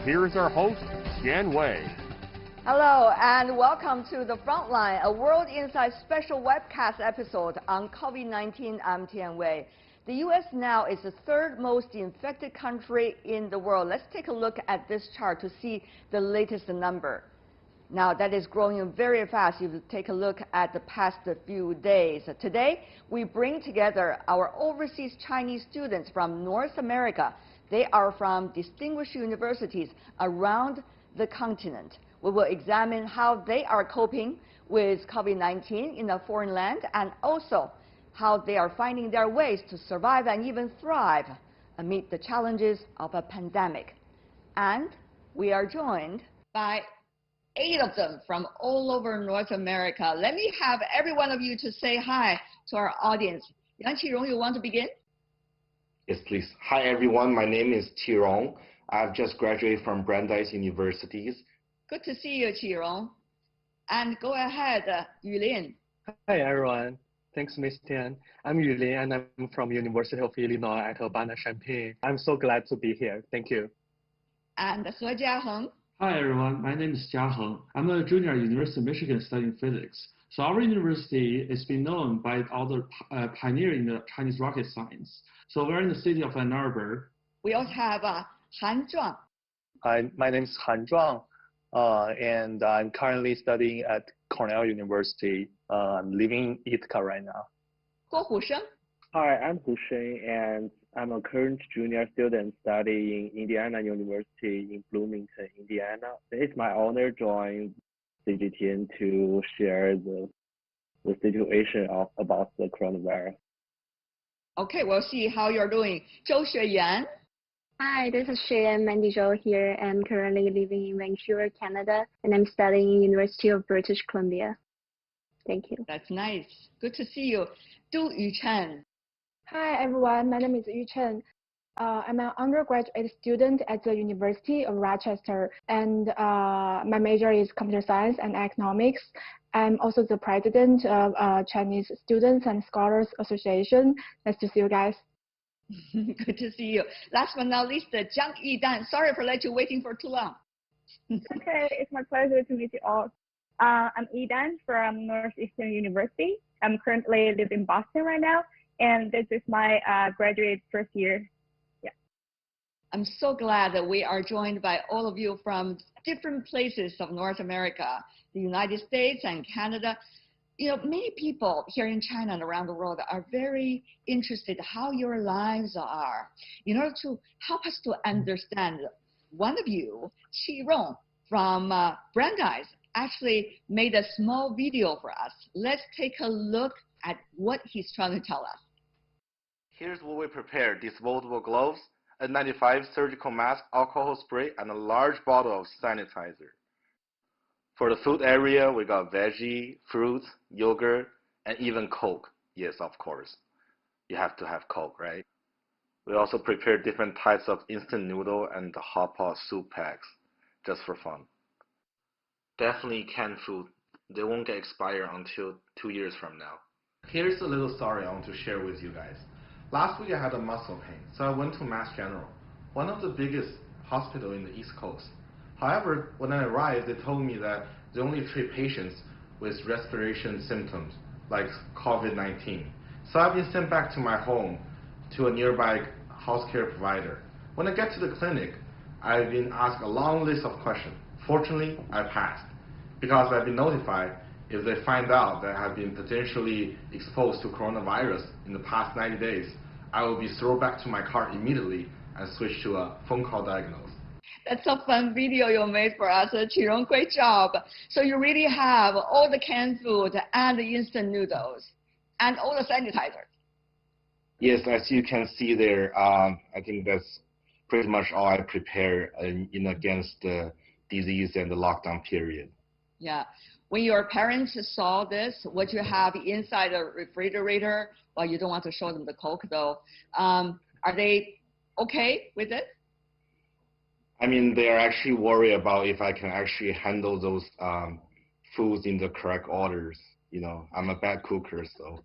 here is our host, Tian Wei. Hello and welcome to The Frontline, a World Insight special webcast episode on COVID-19. I'm Tian Wei. The U.S. now is the third most infected country in the world. Let's take a look at this chart to see the latest number. Now, that is growing very fast. If you take a look at the past few days. Today, we bring together our overseas Chinese students from North America. They are from distinguished universities around the continent. We will examine how they are coping with COVID-19 in a foreign land, and also how they are finding their ways to survive and even thrive amid the challenges of a pandemic. And we are joined by 8 of them from all over North America. Let me have every one of you to say hi to our audience. Yang Qirong, you want to begin? Yes, please. Hi, everyone. My name is Qirong. I've just graduated from Brandeis Universities. Good to see you, Qirong. And go ahead, Yulin. Hi, everyone. Thanks, Ms. Tian. I'm Yulin, and I'm from University of Illinois at Urbana-Champaign. I'm so glad to be here. Thank you. And He Jiaheng. Hi everyone, my name is Jia Heng. I'm a junior at University of Michigan studying physics. So our university is been known by all the pioneering the Chinese rocket science. So we're in the city of Ann Arbor. We also have Han Zhuang. Hi, my name is Han Zhuang, and I'm currently studying at Cornell University. I'm living in Ithaca right now. Guo Husheng. Hi, I'm Hu Sheng, and I'm a current junior student studying Indiana University in Bloomington, Indiana. It's my honor to join CGTN to share the situation about the coronavirus. Okay, we'll see how you're doing. Zhou Xueyan. Hi, this is Xueyan Mandy Zhou here. I'm currently living in Vancouver, Canada, and I'm studying University of British Columbia. Thank you. That's nice. Good to see you. Du Yuchen. Hi everyone, my name is Yu Chen. I'm an undergraduate student at the University of Rochester, and my major is computer science and economics. I'm also the president of Chinese Students and Scholars Association. Nice to see you guys. Good to see you. Last but not least, Jiang Yidan. Sorry for letting you waiting for too long. Okay, it's my pleasure to meet you all. I'm Yidan from Northeastern University. I'm currently living in Boston right now. And this is my graduate first year. Yeah. I'm so glad that we are joined by all of you from different places of North America, the United States and Canada. You know, many people here in China and around the world are very interested how your lives are. In order to help us to understand, one of you, Qi Rong from Brandeis, actually made a small video for us. Let's take a look at what he's trying to tell us. Here's what we prepared: disposable gloves, a 95 surgical mask, alcohol spray, and a large bottle of sanitizer. For the food area, we got veggie, fruits, yogurt, and even Coke. Yes, of course. You have to have Coke, right? We also prepared different types of instant noodle and the hot pot soup packs, just for fun. Definitely canned food. They won't get expired until 2 years from now. Here's a little story I want to share with you guys. Last week I had a muscle pain, so I went to Mass General, one of the biggest hospitals in the East Coast. However, when I arrived, they told me that they only treat patients with respiration symptoms, like COVID-19. So I've been sent back to my home to a nearby healthcare provider. When I get to the clinic, I've been asked a long list of questions. Fortunately, I passed, because I've been notified if they find out that I have been potentially exposed to coronavirus in the past 90 days, I will be thrown back to my car immediately and switch to a phone call diagnosis. That's a fun video you made for us, Qirong. Great job. So you really have all the canned food and the instant noodles and all the sanitizers. Yes, as you can see there, I think that's pretty much all I prepare against the disease and the lockdown period. Yeah. When your parents saw this, what you have inside the refrigerator, well, you don't want to show them the Coke though, are they okay with it? I mean, they are actually worried about if I can actually handle those foods in the correct orders. You know, I'm a bad cooker, so.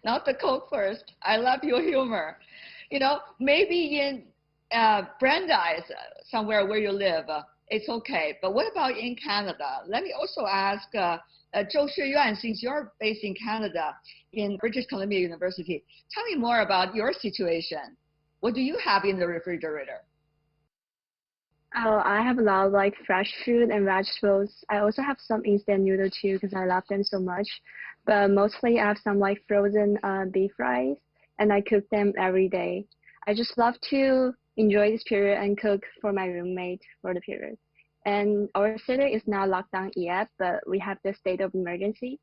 Not the Coke first. I love your humor. You know, maybe in Brenda is somewhere where you live. It's okay. But what about in Canada? Let me also ask Zhou Shiyuan, since you're based in Canada, in British Columbia University, tell me more about your situation. What do you have in the refrigerator? Oh, I have a lot of like fresh fruit and vegetables. I also have some instant noodle too because I love them so much. But mostly I have some like frozen beef fries and I cook them every day. I just love to enjoy this period and cook for my roommate for the period. And our city is not locked down yet, but we have the state of emergency.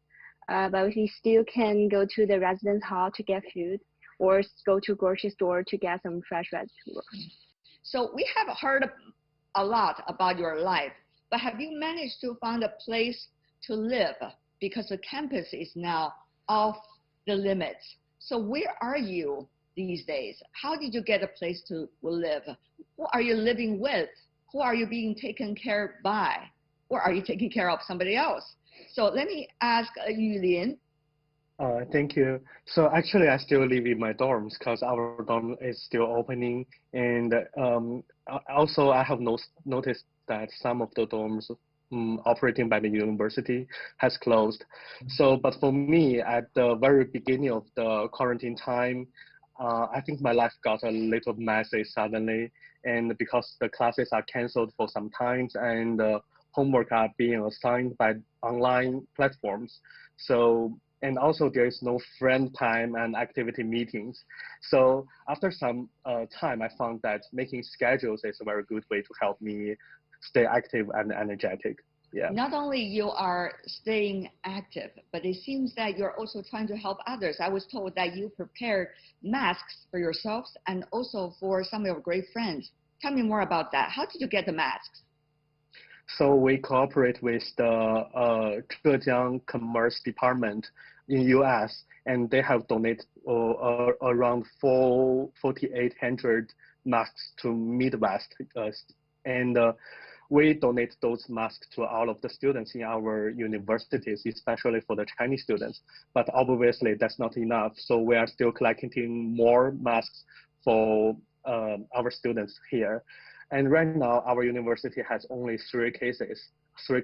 But we still can go to the residence hall to get food or go to grocery store to get some fresh vegetables. So we have heard a lot about your life, but have you managed to find a place to live? Because the campus is now off the limits. So where are you these days? How did you get a place to live? Who are you living with? Who are you being taken care by? Or are you taking care of somebody else? So let me ask Yulin. Thank you. So actually, I still live in my dorms because our dorm is still opening, and also I have noticed that some of the dorms operating by the university has closed. So, but for me, at the very beginning of the quarantine time, I think my life got a little messy suddenly, and because the classes are canceled for some times and homework are being assigned by online platforms. So, and also there is no friend time and activity meetings. So after some time, I found that making schedules is a very good way to help me stay active and energetic. Yeah. Not only you are staying active, but it seems that you're also trying to help others. I was told that you prepared masks for yourselves and also for some of your great friends. Tell me more about that. How did you get the masks? So we cooperate with the Zhejiang Commerce Department in US, and they have donated around 4,800 masks to Midwest, and we donate those masks to all of the students in our universities, especially for the Chinese students. But obviously that's not enough, so we are still collecting more masks for our students here. And right now, our university has only 3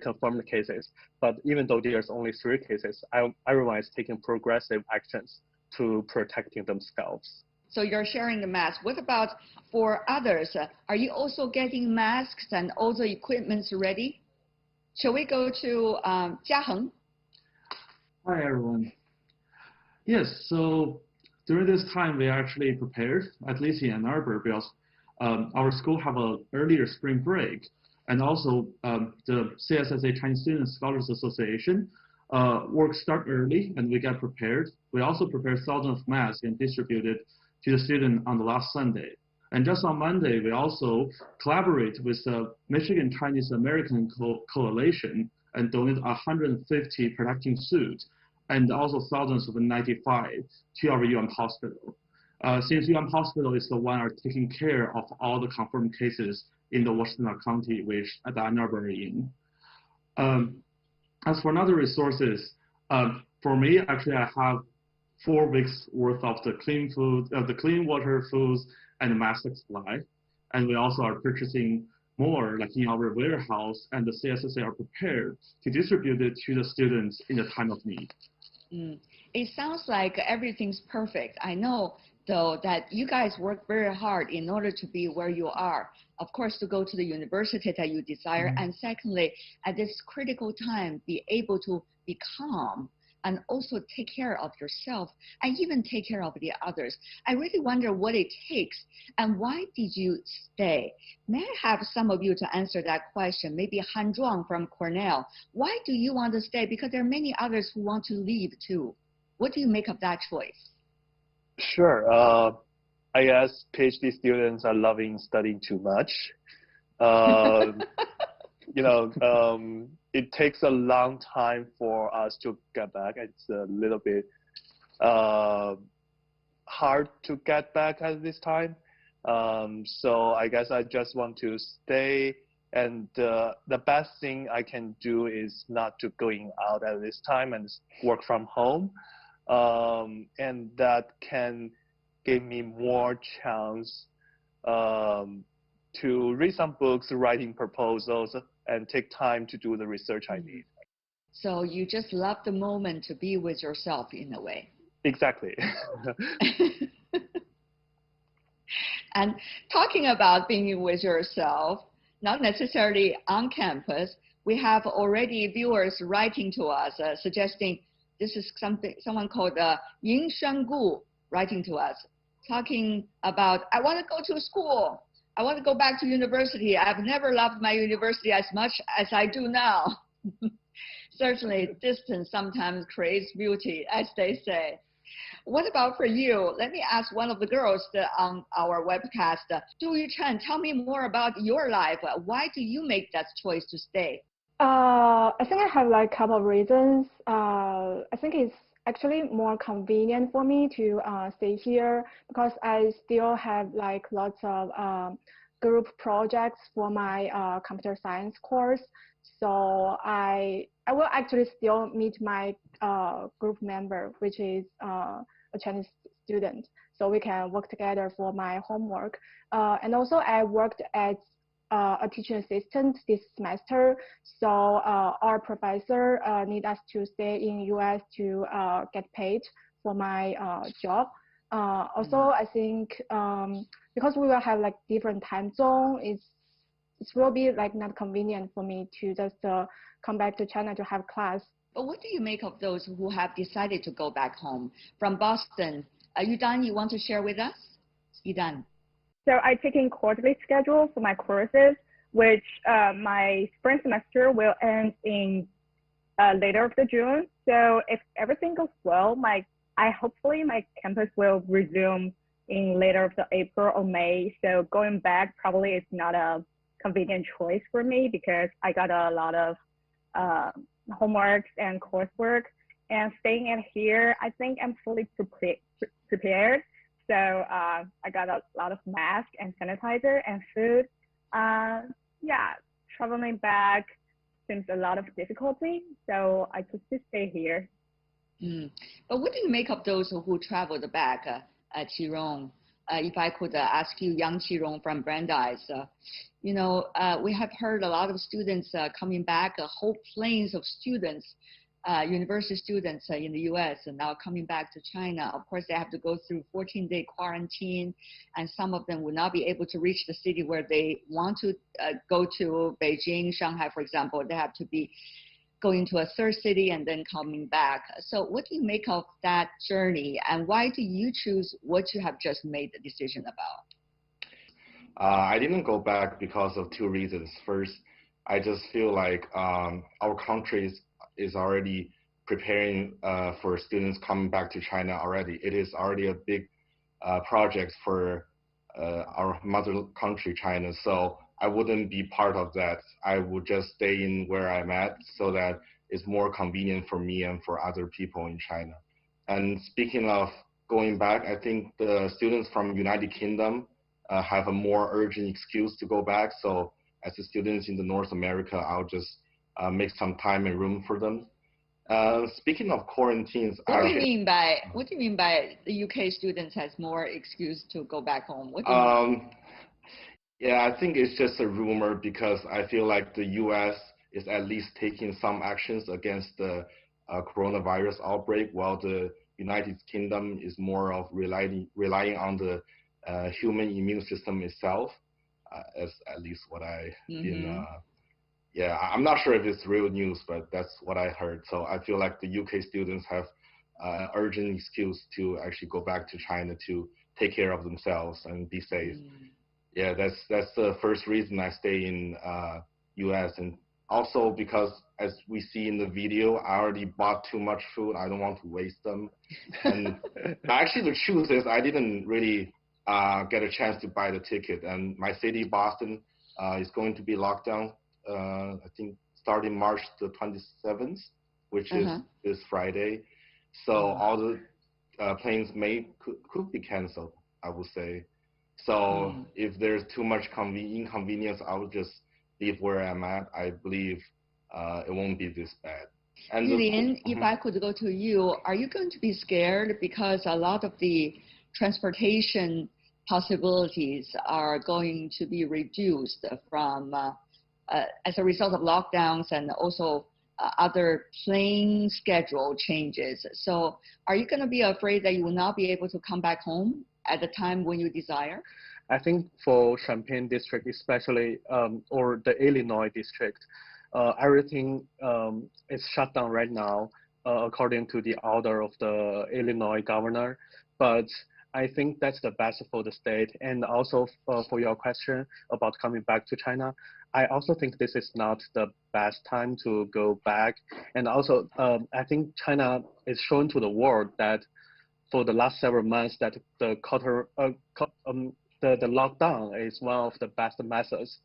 confirmed cases. But even though there's only 3 cases, everyone is taking progressive actions to protecting themselves. So you're sharing the mask. What about for others? Are you also getting masks and all the equipments ready? Shall we go to Jiaheng? Hi, everyone. Yes, so during this time, we actually prepared, at least in Ann Arbor, because our school have an earlier spring break, and also the CSSA Chinese Student Scholars Association work start early, and we get prepared. We also prepared thousands of masks and distributed to the student on the last Sunday. And just on Monday, we also collaborate with the Michigan Chinese American Coalition and donated 150 protective suits and also thousands of N95 to our UM hospital. Since UM Hospital is the one are taking care of all the confirmed cases in the Washtenaw County, which the Ann Arbor are in. As for other resources, for me, actually, I have 4 weeks worth of the clean food, the clean water, foods, and mask supply. And we also are purchasing more, like in our warehouse, and the CSSA are prepared to distribute it to the students in the time of need. It sounds like everything's perfect. I know, though, that you guys work very hard in order to be where you are. Of course, to go to the university that you desire, and secondly, at this critical time, be able to be calm and also take care of yourself and even take care of the others. I really wonder what it takes and why did you stay? May I have some of you to answer that question? Maybe Han Zhuang from Cornell. Why do you want to stay? Because there are many others who want to leave too. What do you make of that choice? Sure. I guess PhD students are loving studying too much. It takes a long time for us to get back. It's a little bit hard to get back at this time. So I guess I just want to stay. And the best thing I can do is not to going out at this time and work from home. And that can give me more chance to read some books, writing proposals, and take time to do the research I need. So you just love the moment to be with yourself in a way. Exactly. And talking about being with yourself, not necessarily on campus, we have already viewers writing to us suggesting this is someone called Ying Shangu writing to us, talking about, I want to go to school. I want to go back to university. I've never loved my university as much as I do now. Certainly, distance sometimes creates beauty, as they say. What about for you? Let me ask one of the girls on our webcast, Zhu Yuchen, tell me more about your life. Why do you make that choice to stay? I think I have like a couple of reasons. I think it's actually more convenient for me to stay here because I still have like lots of group projects for my computer science course. So I will actually still meet my group member, which is a Chinese student. So we can work together for my homework. And also I worked as a teaching assistant this semester. So our professor need us to stay in US to get paid for my job. Also, I think because we will have like different time zone, it will be like not convenient for me to just come back to China to have class. But what do you make of those who have decided to go back home? From Boston, Yudan, you want to share with us? Yudan. So I take in quarterly schedule for my courses, which my spring semester will end in later of the June. So if everything goes well, hopefully my campus will resume in later of the April or May. So going back probably is not a convenient choice for me because I got a lot of homeworks and coursework. And staying in here, I think I'm fully prepared. So I got a lot of mask and sanitizer and food. Yeah, traveling back seems a lot of difficulty. So I choose to stay here. But what do you make of those who traveled back, Qirong? If I could ask you, young Qirong from Brandeis, we have heard a lot of students coming back, whole planes of students, university students in the US and now coming back to China. Of course, they have to go through 14-day quarantine, and some of them will not be able to reach the city where they want to go to, Beijing, Shanghai, for example. They have to be going to a third city and then coming back. So what do you make of that journey, and why do you choose what you have just made the decision about? I didn't go back because of two reasons. First, I just feel like our country is already preparing for students coming back to China already. It is already a big project for our mother country, China. So I wouldn't be part of that. I would just stay in where I'm at so that it's more convenient for me and for other people in China. And speaking of going back, I think the students from United Kingdom have a more urgent excuse to go back. So as the students in the North America, I'll just make some time and room for them. Speaking of quarantines, what do you mean by the UK students has more excuse to go back home? What do you mean? Yeah, I think it's just a rumor because I feel like the US is at least taking some actions against the coronavirus outbreak, while the United Kingdom is more of relying on the human immune system itself, as at least what I've been. Yeah, I'm not sure if it's real news, but that's what I heard. So I feel like the UK students have urgent excuse to actually go back to China to take care of themselves and be safe. Yeah, that's the first reason I stay in US, and also because as we see in the video, I already bought too much food. I don't want to waste them. And actually, the truth is, I didn't really get a chance to buy the ticket. And my city, Boston, is going to be locked down. I think starting March the 27th, which is this Friday. So all the planes could be canceled, I would say. So if there's too much inconvenience, I would just leave where I'm at. I believe it won't be this bad. And Lin, if I could go to you, are you going to be scared because a lot of the transportation possibilities are going to be reduced from as a result of lockdowns and also other plane schedule changes. So are you going to be afraid that you will not be able to come back home at the time when you desire? I think for Champaign district, especially, or the Illinois district, everything is shut down right now, according to the order of the Illinois governor. But I think that's the best for the state. And also for your question about coming back to China, I also think this is not the best time to go back. And also, I think China is showing to the world that for the last several months that the lockdown is one of the best methods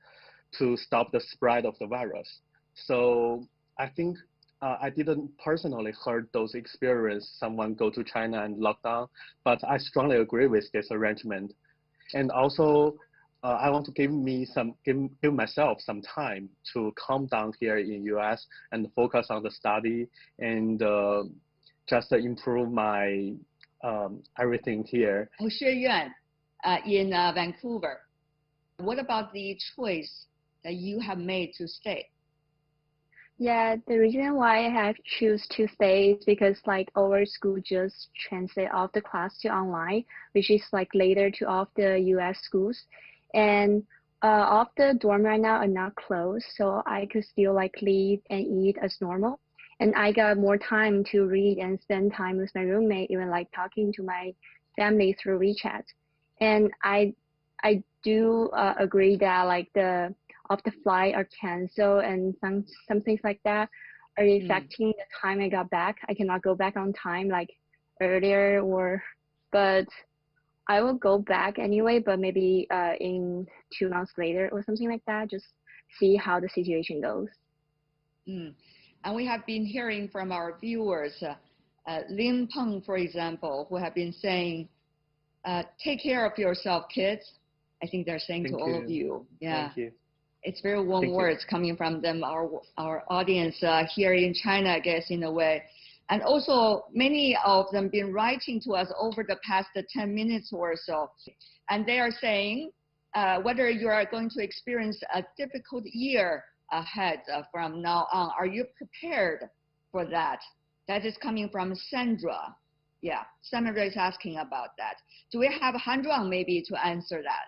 to stop the spread of the virus. So I think I didn't personally heard those experiences, someone go to China and lock down, but I strongly agree with this arrangement. And also, I want to give myself some time to calm down here in US and focus on the study and just improve my everything here. 学院 in Vancouver. What about the choice that you have made to stay? Yeah, the reason why I have choose to stay is because like our school just translate off the class to online, which is like later to off the US schools. And off the dorm right now are not closed, so I could still like leave and eat as normal. And I got more time to read and spend time with my roommate, even like talking to my family through WeChat. And I do agree that like the flight are canceled and some things like that are affecting the time I got back. I cannot go back on time like earlier but I will go back anyway, but maybe in 2 months later or something like that, just see how the situation goes. And we have been hearing from our viewers, Lin Peng, for example, who have been saying, take care of yourself, kids. I think they're saying to all of you. Yeah. Thank you. It's very warm words coming from them, our audience here in China, I guess, in a way. And also, many of them been writing to us over the past 10 minutes or so. And they are saying whether you are going to experience a difficult year ahead from now on. Are you prepared for that? That is coming from Sandra. Yeah, Sandra is asking about that. Do we have Han Zhuang maybe to answer that?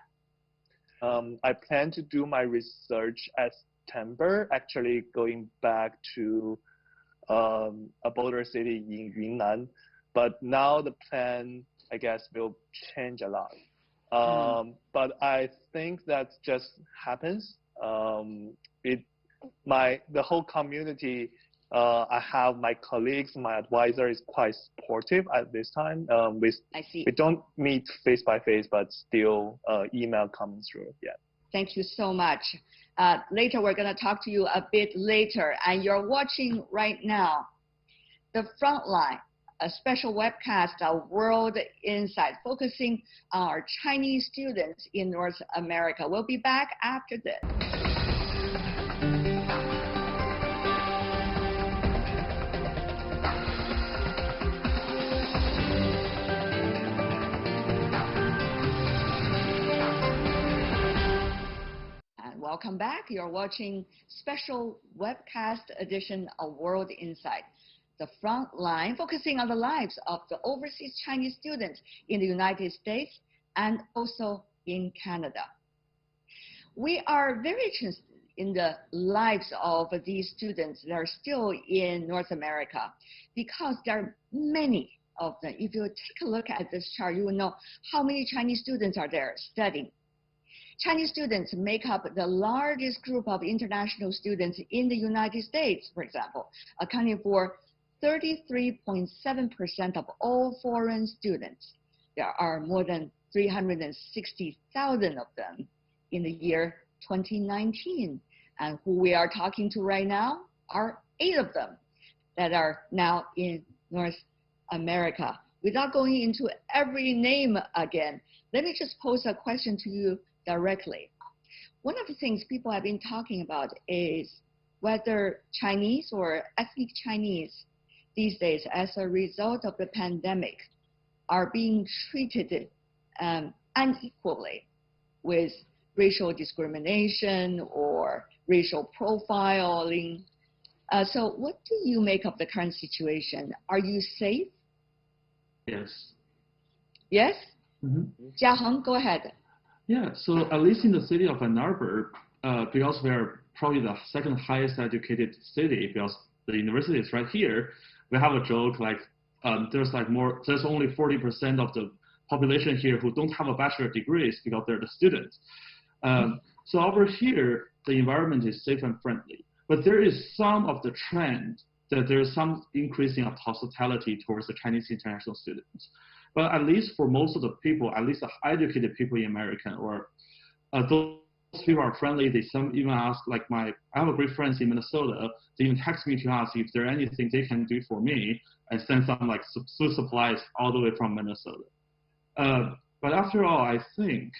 I plan to do my research at September, actually going back to a border city in Yunnan. But now the plan, I guess, will change a lot. But I think that just happens. The whole community, I have my colleagues, my advisor is quite supportive at this time. I see. We don't meet face by face, but still email coming through. Yeah. Thank you so much. Later, we're going to talk to you a bit later. And you're watching right now The Frontline, a special webcast of World Insight, focusing on our Chinese students in North America. We'll be back after this. Welcome back. You're watching special webcast edition of World Insight, The Frontline, focusing on the lives of the overseas Chinese students in the United States and also in Canada. We are very interested in the lives of these students that are still in North America because there are many of them. If you take a look at this chart, you will know how many Chinese students are there studying. Chinese students make up the largest group of international students in the United States, for example, accounting for 33.7% of all foreign students. There are more than 360,000 of them in the year 2019. And who we are talking to right now are 8 of them that are now in North America. Without going into every name again, let me just pose a question to you directly. One of the things people have been talking about is whether Chinese or ethnic Chinese these days, as a result of the pandemic, are being treated unequally with racial discrimination or racial profiling. So what do you make of the current situation? Are you safe? Yes. Yes? Mm-hmm. Jiaheng, go ahead. Yeah, so at least in the city of Ann Arbor, because we are probably the second highest educated city, because the university is right here, we have a joke like there's only 40% of the population here who don't have a bachelor degrees because they're the students. So over here, the environment is safe and friendly, but there is some of the trend that there is some increasing of hostility towards the Chinese international students. But at least for most of the people, at least the educated people in America, or those people are friendly. They some even ask, like I have a great friends in Minnesota. They even text me to ask if there anything they can do for me, and send some like food supplies all the way from Minnesota. But after all, I think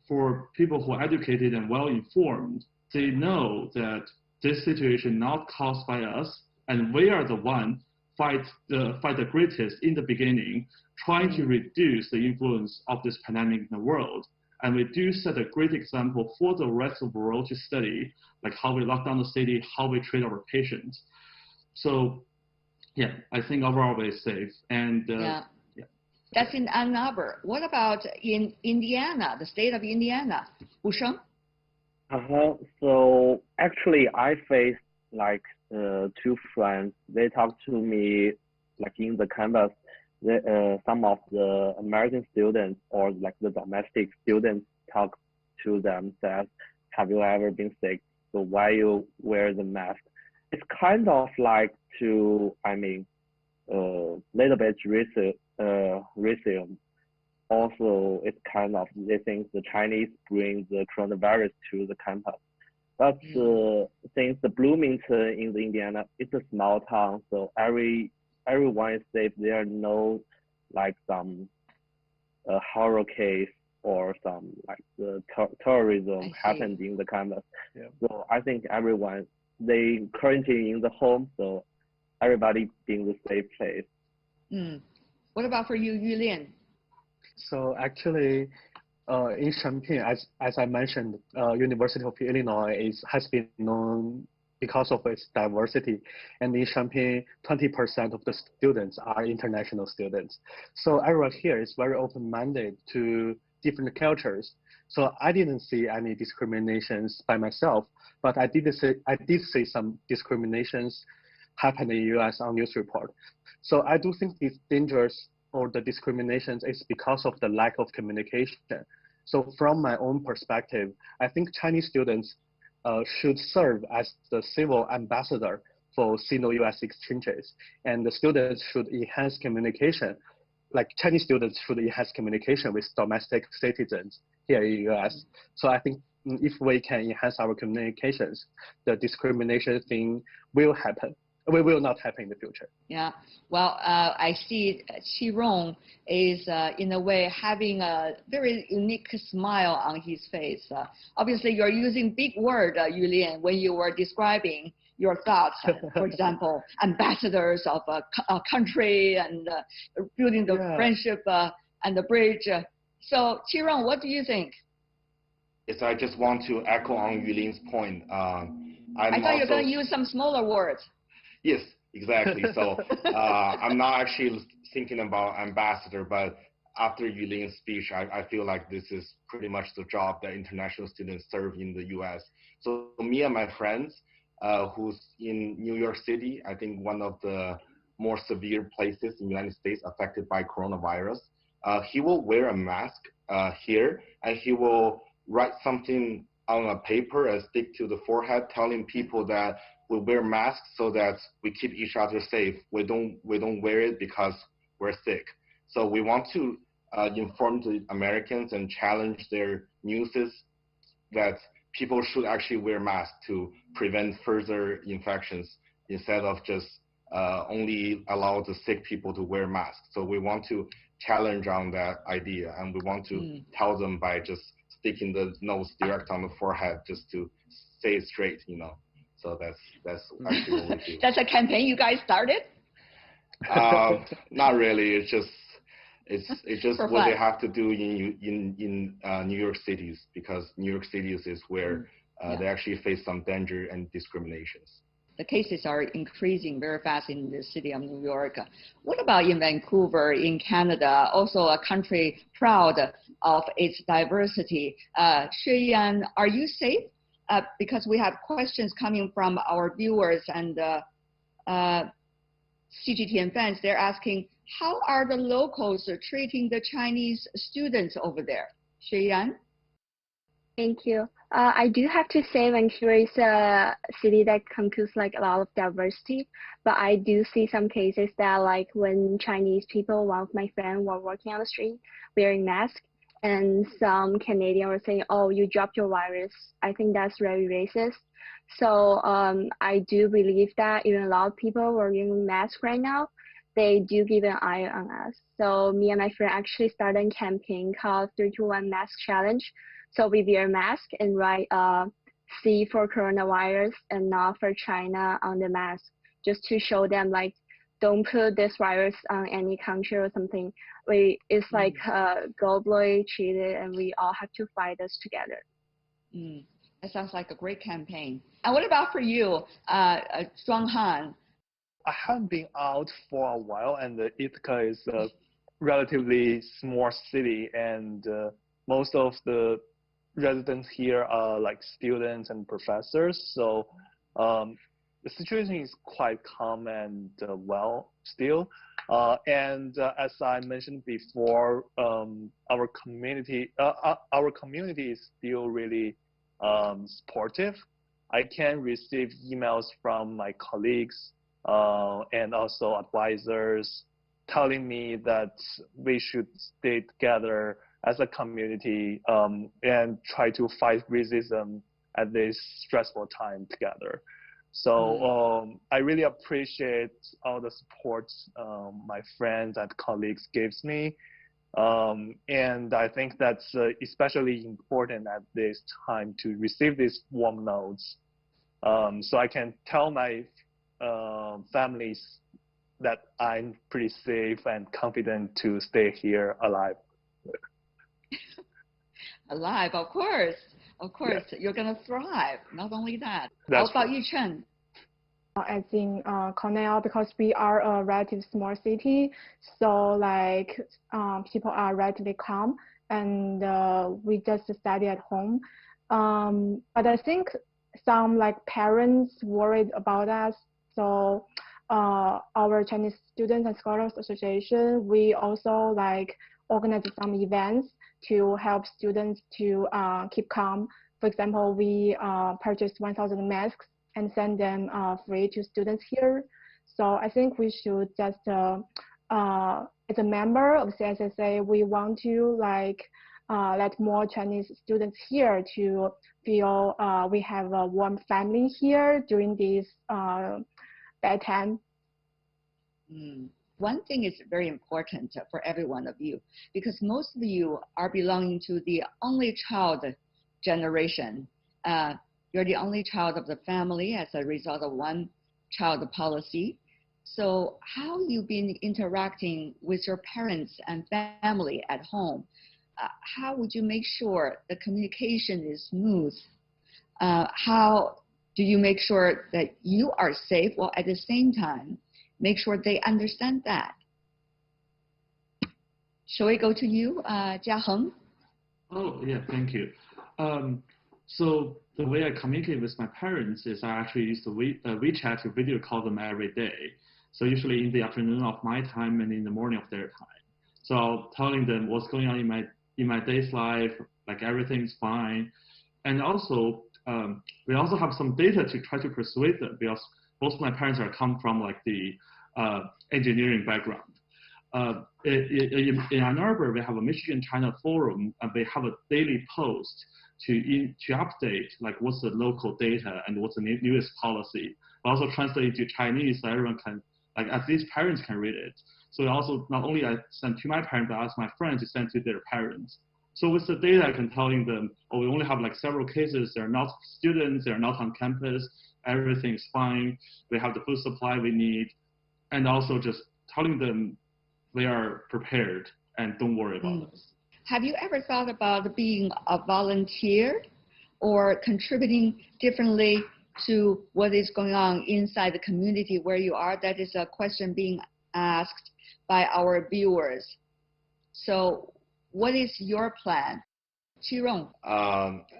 for people who are educated and well informed, they know that this situation not caused by us, and we are the one fight the greatest in the beginning, trying to reduce the influence of this pandemic in the world. And we do set a great example for the rest of the world to study, like how we lock down the city, how we treat our patients. So, yeah, I think overall we're safe. And yeah. That's in Ann Arbor. What about in Indiana, the state of Indiana? Wusheng? So actually, I faced like two friends. They talked to me like in the campus. Some of the American students or like the domestic students talk to them that, have you ever been sick? So why you wear the mask? It's kind of like little bit racism. Also, it's kind of, they think the Chinese bring the coronavirus to the campus. But since the Bloomington in the Indiana, it's a small town, so everyone is safe. There are no like some horror case or some like the terrorism happened in the campus. Yeah. So I think everyone, they currently in the home, so everybody being the safe place. What about for you, Yulian? So actually, in Champaign, as I mentioned, University of Illinois has been known because of its diversity, and in Champaign, 20% of the students are international students. So everyone here is very open-minded to different cultures. So I didn't see any discriminations by myself, but I did see some discriminations happen in U.S. on news report. So I do think these dangers or the discriminations is because of the lack of communication. So from my own perspective, I think Chinese students should serve as the civil ambassador for Sino-US exchanges, and the students should enhance communication. Like Chinese students should enhance communication with domestic citizens here in the US. So I think if we can enhance our communications, the discrimination thing will happen. We will not happen in the future. Yeah, well, I see Qi Rong is in a way having a very unique smile on his face. Obviously, you're using big word, Yulian, when you were describing your thoughts. For example, ambassadors of a country and building the friendship and the bridge. So, Qi Rong, what do you think? Yes, I just want to echo on Yulian's point. I thought you were going to use some smaller words. Yes, exactly. So I'm not actually thinking about ambassador, but after Yulian's speech, I feel like this is pretty much the job that international students serve in the U.S. So me and my friends, who's in New York City, I think one of the more severe places in the United States affected by coronavirus, he will wear a mask here, and he will write something on a paper and stick to the forehead, telling people that we wear masks so that we keep each other safe. We don't wear it because we're sick. So we want to inform the Americans and challenge their newses that people should actually wear masks to prevent further infections instead of just only allow the sick people to wear masks. So we want to challenge on that idea, and we want to tell them by just sticking the nose direct on the forehead just to say it straight, you know. So that's actually what we do. That's a campaign you guys started? Not really. It's just It's just For what they fun. have to do in New York cities, because New York cities is where they actually face some danger and discriminations. The cases are increasing very fast in the city of New York. What about in Vancouver, in Canada, also a country proud of its diversity? Xueyan, are you safe? Because we have questions coming from our viewers and CGTN fans. They're asking, how are the locals treating the Chinese students over there? Xueyan? Thank you. I do have to say Vancouver is a city that contains like a lot of diversity, but I do see some cases that like when Chinese people, one of my friends were walking on the street wearing masks, and some Canadian were saying, "Oh, you dropped your virus." I think that's very racist. So I do believe that even a lot of people wearing masks right now, they do keep an eye on us. So me and my friend actually started a campaign called 321 Mask Challenge. So we wear a mask and write C for coronavirus and not for China on the mask, just to show them like, don't put this virus on any country or something. It's like globally treated, and we all have to fight this together. That sounds like a great campaign. And what about for you, Zhuanghan? I haven't been out for a while, and Ithaca is a relatively small city, and most of the residents here are like students and professors. So the situation is quite calm and well still. And as I mentioned before, our community is still really supportive. I can receive emails from my colleagues and also advisors telling me that we should stay together as a community and try to fight racism at this stressful time together. So I really appreciate all the support my friends and colleagues gives me. And I think that's especially important at this time to receive these warm notes. So I can tell my families that I'm pretty safe and confident to stay here alive. Alive, of course. Of course, yeah. You're going to thrive. Not only that. That's How about you, Chen? As in Cornell, because we are a relatively small city, so like people are relatively calm, and we just study at home. But I think some like parents worried about us. So our Chinese Students and Scholars Association, we also like organize some events to help students to keep calm. For example, we purchased 1,000 masks and send them free to students here. So I think we should just, as a member of CSSA, we want to like let more Chinese students here to feel we have a warm family here during this bad time. One thing is very important for every one of you, because most of you are belonging to the only child generation. You're the only child of the family as a result of one child policy. So how you been interacting with your parents and family at home? How would you make sure the communication is smooth? How do you make sure that you are safe while at the same time make sure they understand that? Shall we go to you, Jiaheng? Oh, yeah, thank you. So the way I communicate with my parents is I actually use the WeChat to video call them every day. So usually in the afternoon of my time and in the morning of their time. So telling them what's going on in my day's life, like everything's fine. And also, we also have some data to try to persuade them, because both my parents come from like the engineering background. In Ann Arbor, we have a Michigan-China forum, and they have a daily post to update like what's the local data and what's the newest policy. But also translate to Chinese so everyone can, like at least parents can read it. So also not only I send to my parents, but I ask my friends to send to their parents. So with the data, I can telling them, oh, we only have like several cases. They're not students. They're not on campus. Everything's fine. We have the food supply we need. And also just telling them they are prepared and don't worry about us. Have you ever thought about being a volunteer or contributing differently to what is going on inside the community where you are? That is a question being asked by our viewers. So what is your plan? Qirong.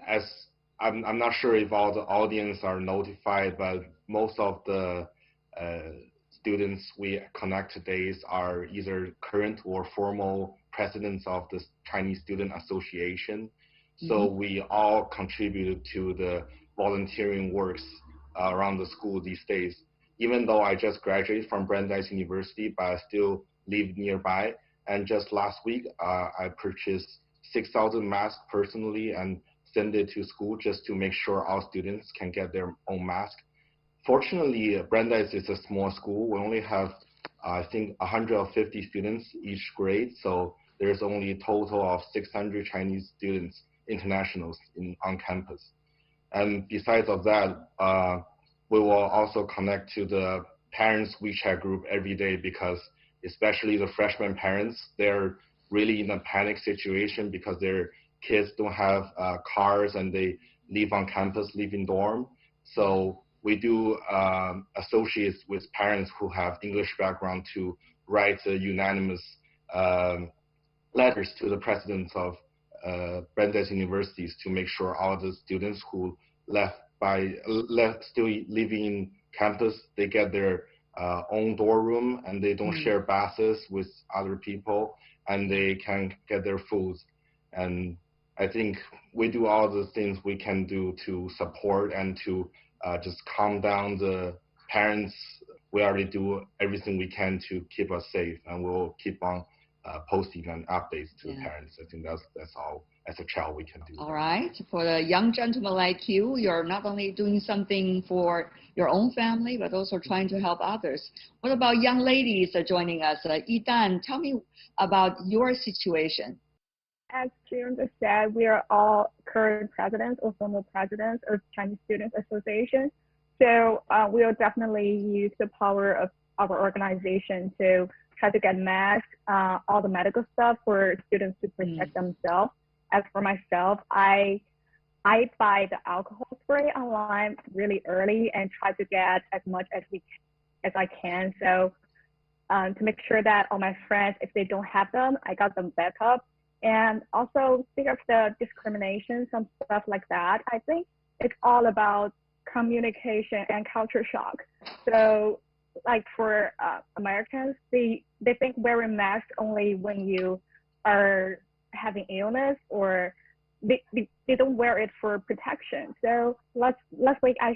As I'm not sure if all the audience are notified, but most of the students we connect today are either current or former presidents of the Chinese Student Association. So we all contributed to the volunteering works around the school these days. Even though I just graduated from Brandeis University, but I still live nearby. And just last week, I purchased 6,000 masks personally and send it to school just to make sure all students can get their own mask. Fortunately, Brandeis is a small school. We only have, I think, 150 students each grade. So there's only a total of 600 Chinese students, internationals on campus. And besides of that, we will also connect to the parents' WeChat group every day because especially the freshman parents, they're really in a panic situation because their kids don't have cars and they live on campus, live in dorm. So we do associate with parents who have English background to write unanimous letters to the presidents of Brandeis universities to make sure all the students who left still living in campus, they get their own dorm room and they don't share buses with other people and they can get their foods. And I think we do all the things we can do to support and to just calm down the parents. We already do everything we can to keep us safe, and we'll keep on posting and updates to the parents. I think that's all as a child we can do. All right. For a young gentleman like you, you're not only doing something for your own family, but also trying to help others. What about young ladies joining us? Yidan, tell me about your situation. As June just said, we are all current presidents or former presidents of Chinese Students Association. So we'll definitely use the power of our organization to try to get masks, all the medical stuff for students to protect themselves. As for myself, I buy the alcohol spray online really early and try to get as much as I can. So to make sure that all my friends, if they don't have them, I got them back up. And also speak of the discrimination, some stuff like that. I think it's all about communication and culture shock. So like for Americans, they think wearing masks only when you are having illness, or they don't wear it for protection. So last week I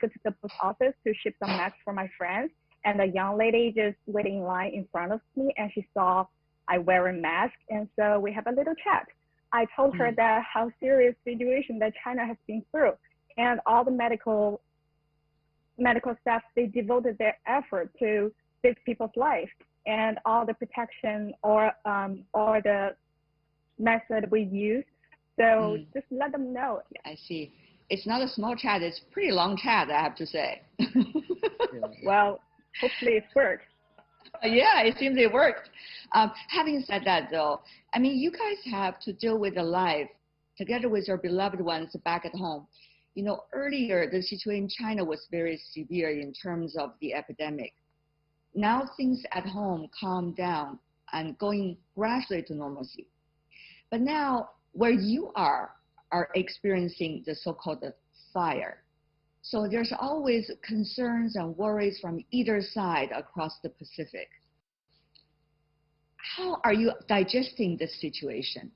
go to the post office to ship some masks for my friends, and a young lady just waiting in line in front of me, and she saw I wear a mask, and so we have a little chat. I told her that how serious situation that China has been through, and all the medical staff, they devoted their effort to save people's life, and all the protection or the method we use. So just let them know. I see. It's not a small chat. It's a pretty long chat, I have to say. Well, hopefully it works. Yeah, it seems it worked. Having said that, though, I mean, you guys have to deal with the life together with your beloved ones back at home. You know, earlier, the situation in China was very severe in terms of the epidemic. Now things at home calm down and going gradually to normalcy. But now, where you are experiencing the so-called fire. So there's always concerns and worries from either side across the Pacific. How are you digesting this situation?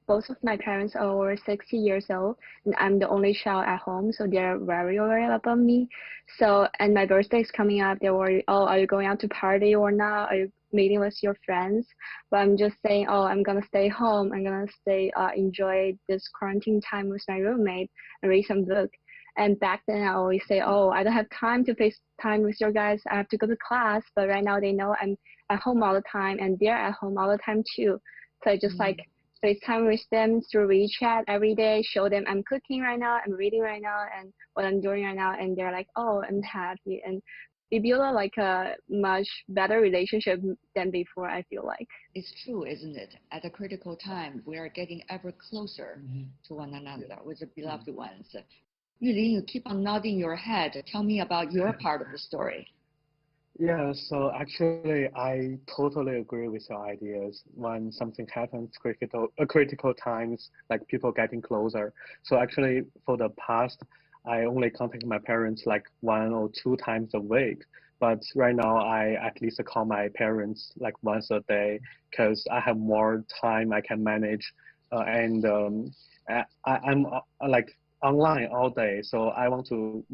Both of my parents are over 60 years old, and I'm the only child at home, so they're very worried about me. So, and my birthday is coming up. They're worried, oh, are you going out to party or not? Are you meeting with your friends? But I'm just saying, oh, I'm gonna stay home. I'm gonna stay, enjoy this quarantine time with my roommate and read some book. And back then I always say, oh, I don't have time to FaceTime with your guys. I have to go to class. But right now they know I'm at home all the time, and they're at home all the time too. So I just like FaceTime with them through WeChat every day, show them I'm cooking right now, I'm reading right now, and what I'm doing right now. And they're like, oh, I'm happy. And we build a much better relationship than before, I feel like. It's true, isn't it? At a critical time, we are getting ever closer to one another with the beloved ones. Yulin, you keep on nodding your head. Tell me about your part of the story. Yeah, so actually, I totally agree with your ideas. When something happens, critical times, like people getting closer. So actually, for the past, I only contact my parents like 1 or 2 times a week. But right now, I at least call my parents like once a day because I have more time I can manage, I'm like online all day. So I want to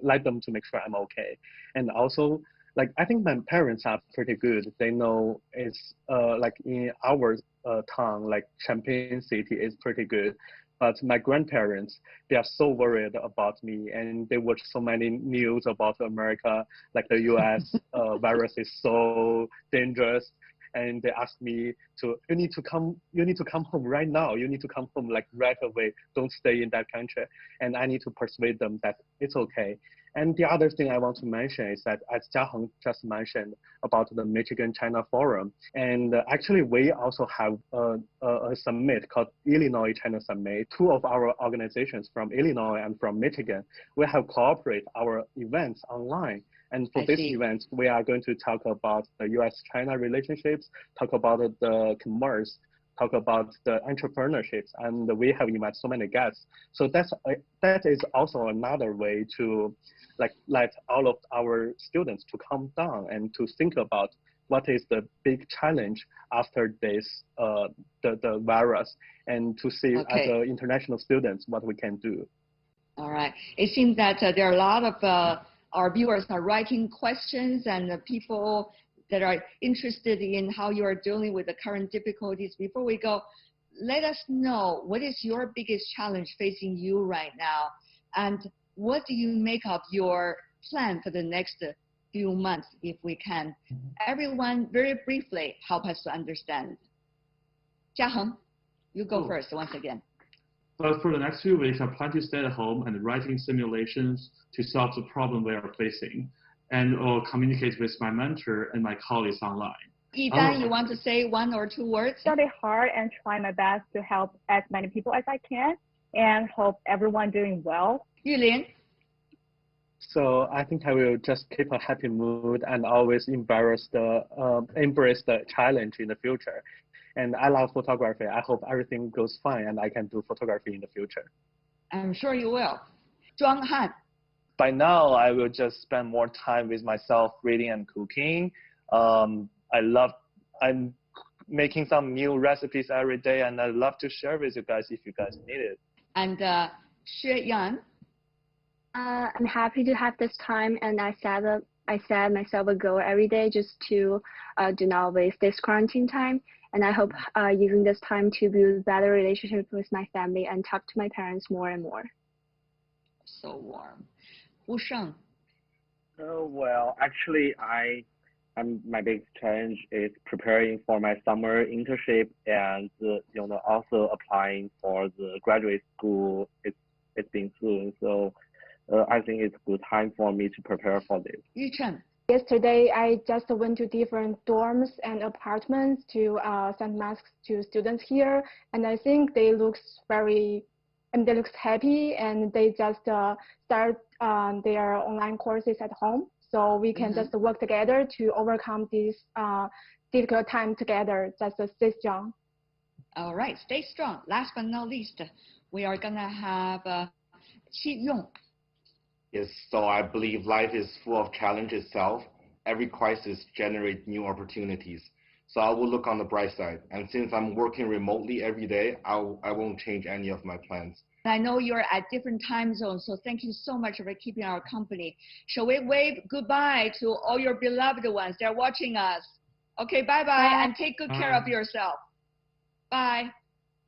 let them to make sure I'm okay, and also like I think my parents are pretty good. They know it's like in our town, like Champaign City is pretty good. But my grandparents, they are so worried about me, and they watch so many news about America, like the U.S. Virus is so dangerous, and they ask me you need to come home right now. You need to come home like right away. Don't stay in that country. And I need to persuade them that it's okay. And the other thing I want to mention is that, as Jiaheng just mentioned about the Michigan-China Forum, and actually we also have a summit called Illinois-China Summit. Two of our organizations from Illinois and from Michigan, we have cooperate our events online. And for this event, we are going to talk about the U.S.-China relationships, talk about the commerce, talk about the entrepreneurships, and we have invited so many guests. So that is also another way to like let all of our students to calm down and to think about what is the big challenge after this the virus, and to see as international students what we can do. All right. It seems that there are a lot of our viewers are writing questions, and the people that are interested in how you are dealing with the current difficulties. Before we go, let us know what is your biggest challenge facing you right now, and what do you make of your plan for the next few months, if we can. Everyone, very briefly, help us to understand. Jiaheng, you go first once again. But for the next few weeks, I plan to stay at home and writing simulations to solve the problem we are facing, and communicate with my mentor and my colleagues online. Yidan, you want to say 1 or 2 words? Study hard and try my best to help as many people as I can, and hope everyone doing well. Yulin? So I think I will just keep a happy mood and always embrace the challenge in the future. And I love photography. I hope everything goes fine and I can do photography in the future. I'm sure you will. Zhuanghan. By now, I will just spend more time with myself reading and cooking. I'm making some new recipes every day, and I love to share with you guys if you guys need it. And Xue Yan. I'm happy to have this time, and I set myself a goal every day just to do not waste this quarantine time. And I hope using this time to build better relationships with my family and talk to my parents more and more. So warm. Wu Sheng. Well, actually, my biggest challenge is preparing for my summer internship and also applying for the graduate school. It's been soon, so I think it's a good time for me to prepare for this. Yuchen. Yesterday, I just went to different dorms and apartments to send masks to students here, and I think they look happy, and they just start their online courses at home. So we can just work together to overcome this difficult time together. Just stay strong. All right, stay strong. Last but not least, we are gonna have Qi Yong. Yes, so I believe life is full of challenge itself. Every crisis generates new opportunities. So I will look on the bright side. And since I'm working remotely every day, I won't change any of my plans. I know you're at different time zones, so thank you so much for keeping our company. Shall we wave goodbye to all your beloved ones? They're watching us. Okay, bye-bye, and take good care of yourself. Bye.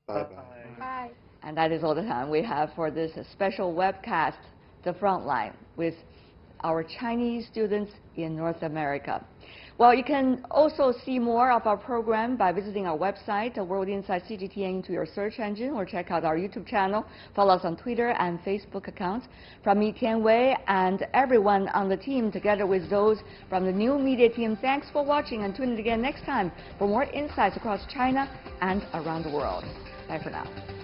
Bye-bye. Bye. And that is all the time we have for this special webcast, The Frontline, with our Chinese students in North America. Well, you can also see more of our program by visiting our website, World Insight CGTN, into your search engine, or check out our YouTube channel. Follow us on Twitter and Facebook accounts. From me, Tian Wei, and everyone on the team, together with those from the new media team, thanks for watching, and tune in again next time for more insights across China and around the world. Bye for now.